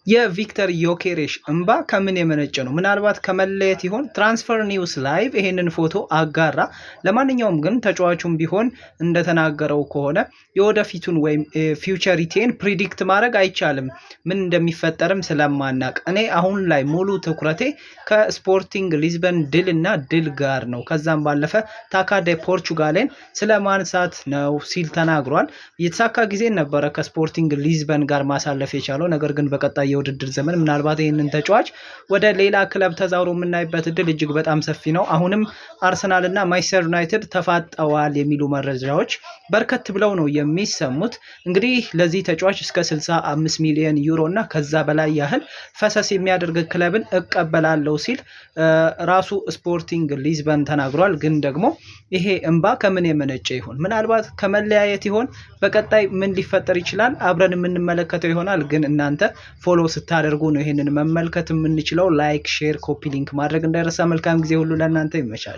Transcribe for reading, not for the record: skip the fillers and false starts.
የቪክተር ዮኬሬሽ እንባ ከምን የመነጨ ነው? ምናልባት ከመለየት ይሆን? ትራንስፈር ኒውስ ላይቭ ይሄንን ፎቶ አጋራ። ለማንኛውም ግን ተጫዋቹም ቢሆን እንደተናገረው ከሆነ የወደፊቱን ወይም ፊውቸሪቲን ፕሪዲክት ማድረግ አይቻልም፣ ምን እንደሚፈጠርም ስለማናቅ። እኔ አሁን ላይ ሙሉ ትኩረቴ ከስፖርቲንግ ሊዝበን ድል እና ድል ጋር ነው። ከዛም ባለፈ ታካዴ ፖርቹጋልን ስለማንሳት ነው ሲል ተናግሯል። የተሳካ ጊዜ ነበረ ከስፖርቲንግ ሊዝበን ጋር ማሳለፍ የቻለው። ነገር ግን በቀጣይ የውድድር ዘመን ምናልባት ይህንን ተጫዋች ወደ ሌላ ክለብ ተዛውሮ የምናይበት እድል እጅግ በጣም ሰፊ ነው። አሁንም አርሰናል እና ማንቸስተር ዩናይትድ ተፋጠዋል የሚሉ መረጃዎች በርከት ብለው ነው የሚሰሙት። እንግዲህ ለዚህ ተጫዋች እስከ 65 ሚሊዮን ዩሮ እና ከዛ በላይ ያህል ፈሰስ የሚያደርግ ክለብን እቀበላለሁ ሲል ራሱ ስፖርቲንግ ሊዝበን ተናግሯል። ግን ደግሞ ይሄ እንባ ከምን የመነጨ ይሆን? ምናልባት ከመለያየት ይሆን? በቀጣይ ምን ሊፈጠር ይችላል? አብረን የምንመለከተው ይሆናል። ግን እናንተ ፎሎ ስታደርጉ ነው ይሄንን መመልከት የምንችለው። ላይክ፣ ሼር፣ ኮፒ ሊንክ ማድረግ እንዳይረሳ። መልካም ጊዜ ሁሉ ለእናንተ ይመቻል።